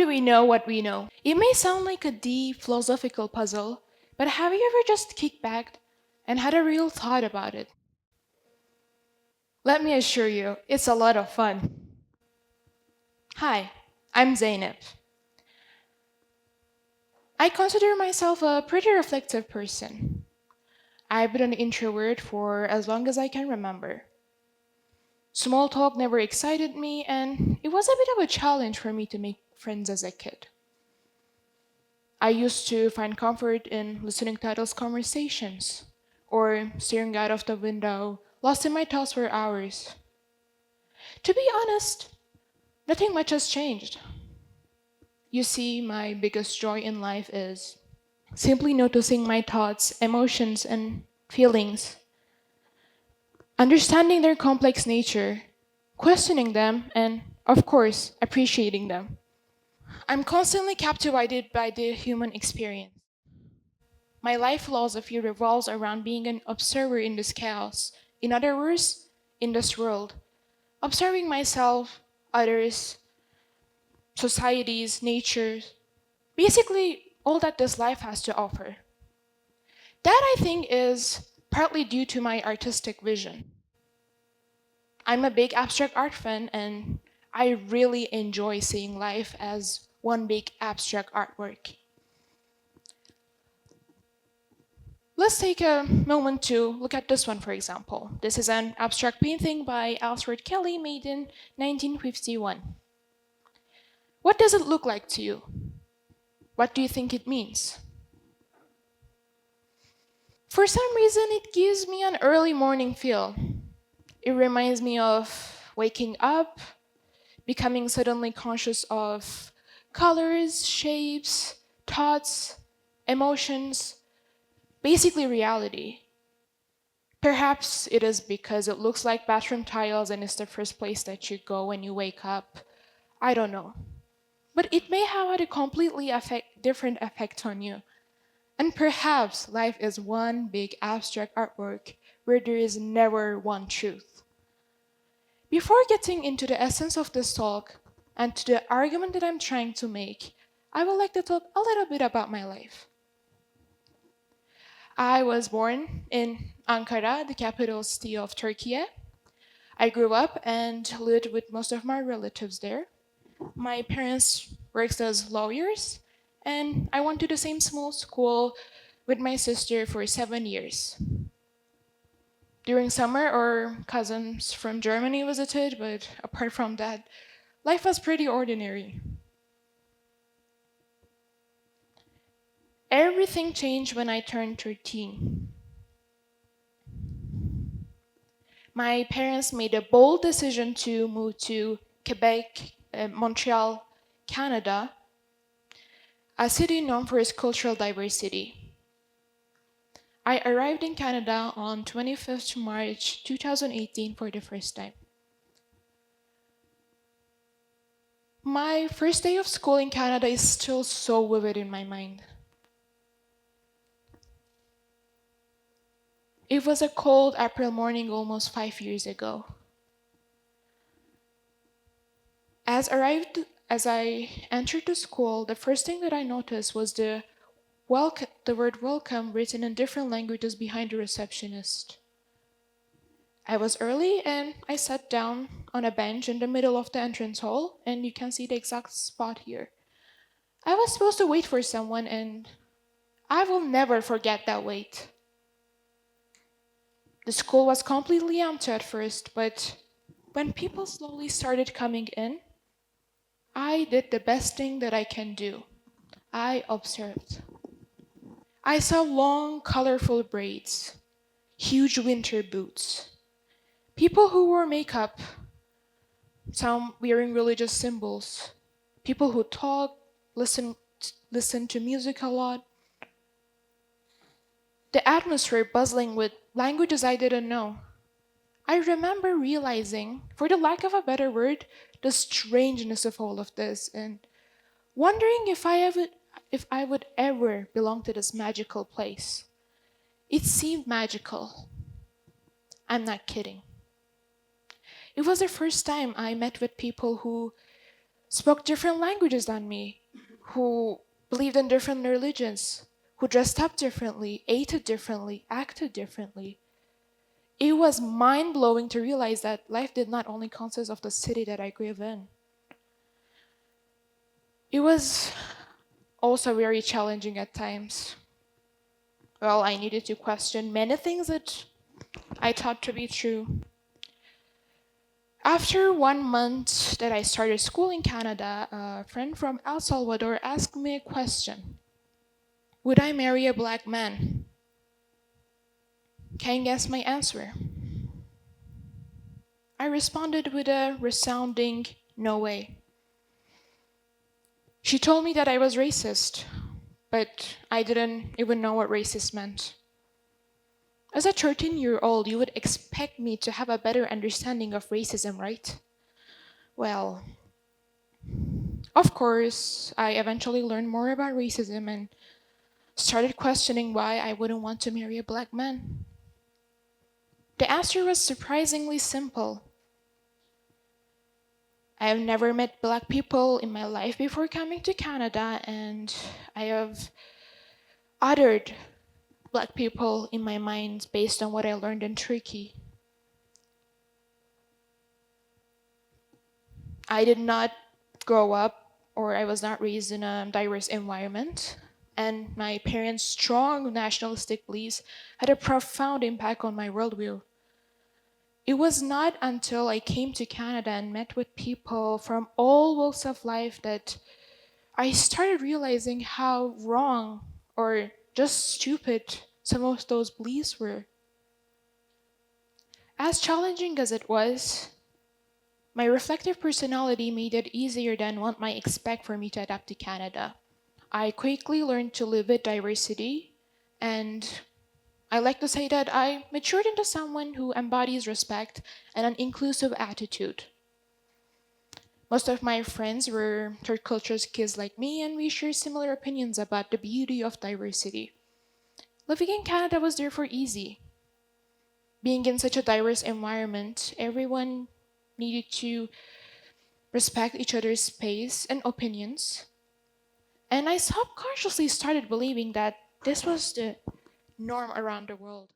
we know what we know? It may sound like a deep philosophical puzzle, but have you ever just kicked back and had a real thought about it? Let me assure you, it's a lot of fun. Hi, I'm Zainab. I consider myself a pretty reflective person. I've been an introvert for as long as I can remember. Small talk never excited me, and it was a bit of a challenge for me to make friends as a kid. I used to find comfort in listening to adults' conversations or staring out of the window, lost in my thoughts for hours. To be honest, nothing much has changed. You see, my biggest joy in life is simply noticing my thoughts, emotions, and feelings, understanding their complex nature, questioning them, and, of course, appreciating them. I'm constantly captivated by the human experience. My life philosophy revolves around being an observer in this chaos. In other words, in this world, observing myself, others, societies, nature, basically all that this life has to offer. That I think is partly due to my artistic vision. I'm a big abstract art fan and I really enjoy seeing life as one big abstract artwork. Let's take a moment to look at this one, for example. This is an abstract painting by Alfred Kelly made in 1951. What does it look like to you? What do you think it means? For some reason, it gives me an early morning feel. It reminds me of waking up, becoming suddenly conscious of colors, shapes, thoughts, emotions, basically reality. Perhaps it is because it looks like bathroom tiles and it's the first place that you go when you wake up. I don't know. But it may have had a completely different effect on you. And perhaps life is one big abstract artwork where there is never one truth. Before getting into the essence of this talk and to the argument that I'm trying to make, I would like to talk a little bit about my life. I was born in Ankara, the capital city of Turkey. I grew up and lived with most of my relatives there. My parents worked as lawyers, and I went to the same small school with my sister for 7 years. During summer, our cousins from Germany visited, but apart from that, life was pretty ordinary. Everything changed when I turned 13. My parents made a bold decision to move to Quebec, Montreal, Canada, a city known for its cultural diversity. I arrived in Canada on 25th March 2018 for the first time. My first day of school in Canada is still so vivid in my mind. It was a cold April morning almost 5 years ago. As I entered the school, the first thing that I noticed was the word welcome written in different languages behind the receptionist. I was early and I sat down on a bench in the middle of the entrance hall, and you can see the exact spot here. I was supposed to wait for someone, and I will never forget that wait. The school was completely empty at first, but when people slowly started coming in, I did the best thing that I can do. I observed. I saw long, colorful braids, huge winter boots, people who wore makeup, some wearing religious symbols, people who talk, listen to music a lot. The atmosphere buzzing with languages I didn't know. I remember realizing, for the lack of a better word, the strangeness of all of this and wondering if I would ever belong to this magical place. It seemed magical. I'm not kidding. It was the first time I met with people who spoke different languages than me, who believed in different religions, who dressed up differently, ate differently, acted differently. It was mind blowing to realize that life did not only consist of the city that I grew up in. It was also very challenging at times. Well, I needed to question many things that I thought to be true. After 1 month that I started school in Canada, a friend from El Salvador asked me a question. Would I marry a black man? Can you guess my answer? I responded with a resounding no way. She told me that I was racist, but I didn't even know what racist meant. As a 13-year-old, you would expect me to have a better understanding of racism, right? Well, of course, I eventually learned more about racism and started questioning why I wouldn't want to marry a black man. The answer was surprisingly simple. I have never met black people in my life before coming to Canada, and I have othered black people in my mind based on what I learned in Turkey. I did not grow up, or I was not raised in a diverse environment, and my parents' strong nationalistic beliefs had a profound impact on my worldview. It was not until I came to Canada and met with people from all walks of life that I started realizing how wrong or just stupid some of those beliefs were. As challenging as it was, my reflective personality made it easier than one might expect for me to adapt to Canada. I quickly learned to live with diversity, and I like to say that I matured into someone who embodies respect and an inclusive attitude. Most of my friends were third cultures kids like me, and we share similar opinions about the beauty of diversity. Living in Canada was therefore easy. Being in such a diverse environment, everyone needed to respect each other's space and opinions. And I subconsciously started believing that this was the norm around the world.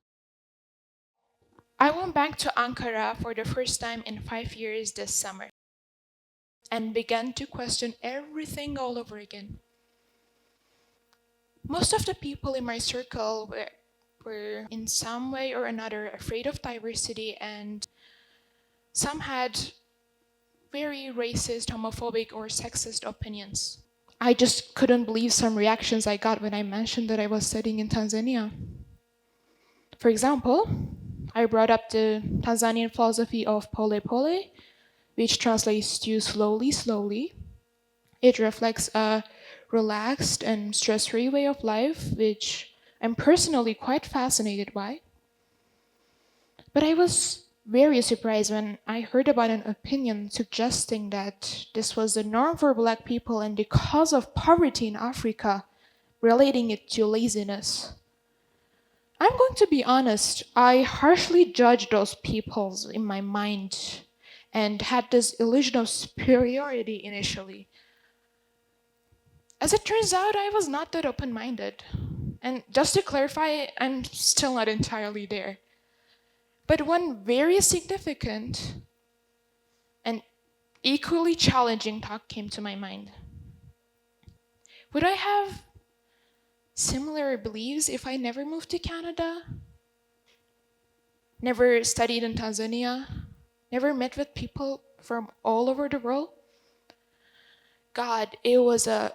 I went back to Ankara for the first time in 5 years this summer and began to question everything all over again. Most of the people in my circle were in some way or another afraid of diversity, and some had very racist, homophobic, or sexist opinions. I just couldn't believe some reactions I got when I mentioned that I was studying in Tanzania. For example, I brought up the Tanzanian philosophy of pole pole, which translates to slowly, slowly. It reflects a relaxed and stress free way of life, which I'm personally quite fascinated by. But I was very surprised when I heard about an opinion suggesting that this was the norm for black people and the cause of poverty in Africa, relating it to laziness. I'm going to be honest, I harshly judged those peoples in my mind and had this illusion of superiority initially. As it turns out, I was not that open minded. And just to clarify, I'm still not entirely there. But one very significant and equally challenging thought came to my mind. Would I have similar beliefs if I never moved to Canada? Never studied in Tanzania? Never met with people from all over the world? God, it was a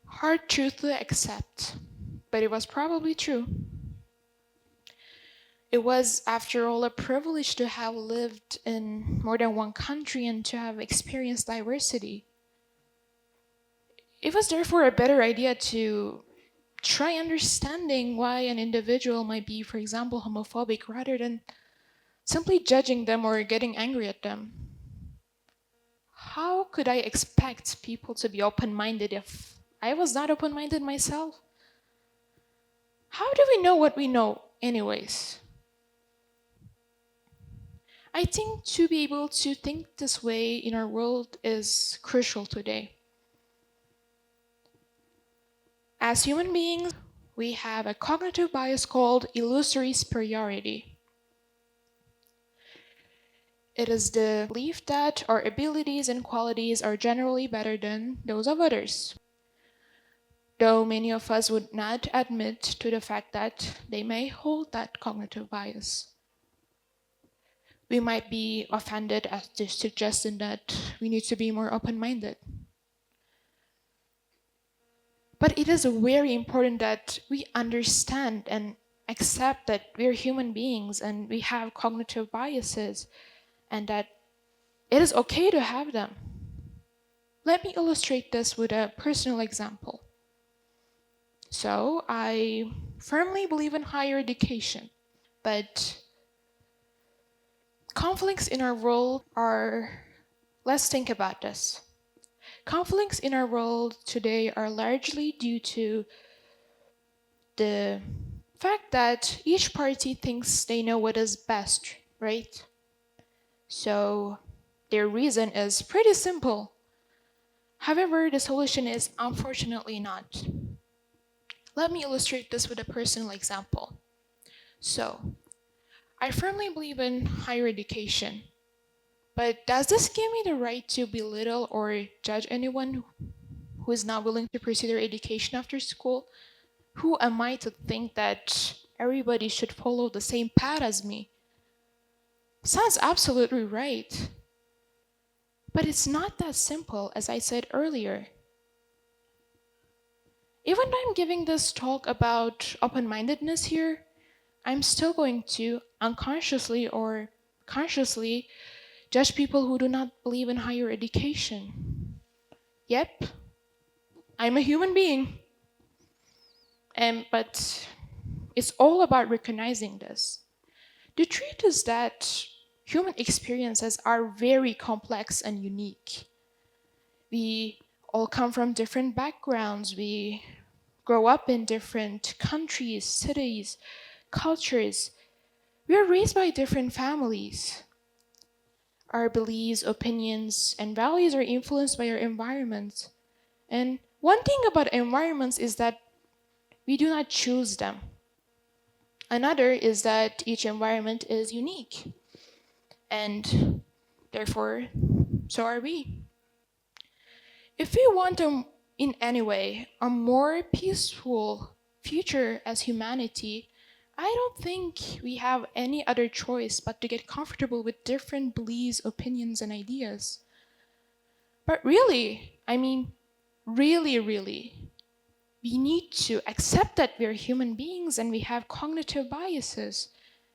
hard truth to accept, but it was probably true. It was, after all, a privilege to have lived in more than one country and to have experienced diversity. It was therefore a better idea to try understanding why an individual might be, for example, homophobic rather than simply judging them or getting angry at them. How could I expect people to be open minded if I was not open minded myself? How do we know what we know, anyways? I think to be able to think this way in our world is crucial today. As human beings, we have a cognitive bias called illusory superiority. It is the belief that our abilities and qualities are generally better than those of others, though many of us would not admit to the fact that they may hold that cognitive bias. We might be offended at the suggestion that we need to be more open minded. But it is very important that we understand and accept that we're human beings and we have cognitive biases and that it is okay to have them. Let me illustrate this with a personal example. So, I firmly believe in higher education, but conflicts in our world are. Let's think about this. Conflicts in our world today are largely due to the fact that each party thinks they know what is best, right? So their reason is pretty simple. However, the solution is unfortunately not. Let me illustrate this with a personal example. So, I firmly believe in higher education, but does this give me the right to belittle or judge anyone who is not willing to pursue their education after school? Who am I to think that everybody should follow the same path as me? Sounds absolutely right. But it's not that simple, as I said earlier. Even though I'm giving this talk about open mindedness here, I'm still going to unconsciously or consciously judge people who do not believe in higher education. Yep, I'm a human being. But it's all about recognizing this. The truth is that human experiences are very complex and unique. We all come from different backgrounds. We grow up in different countries, cities, cultures. We are raised by different families. Our beliefs, opinions, and values are influenced by our environment. And one thing about environments is that we do not choose them. Another is that each environment is unique, and therefore, so are we. If we want in any way a more peaceful future as humanity, I don't think we have any other choice but to get comfortable with different beliefs, opinions, and ideas. But really, really, we need to accept that we're human beings and we have cognitive biases,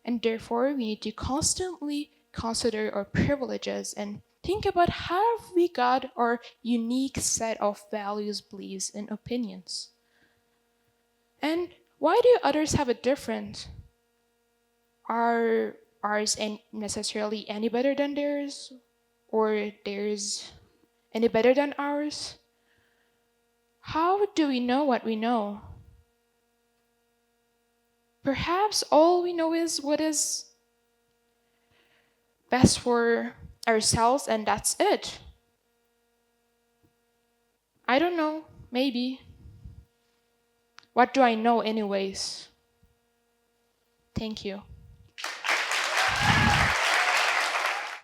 and therefore we need to constantly consider our privileges and think about how we got our unique set of values, beliefs, and opinions. And why do others have it different? Are ours necessarily any better than theirs? Or theirs any better than ours? How do we know what we know? Perhaps all we know is what is best for ourselves, and that's it. I don't know, maybe. What do I know, anyways? Thank you.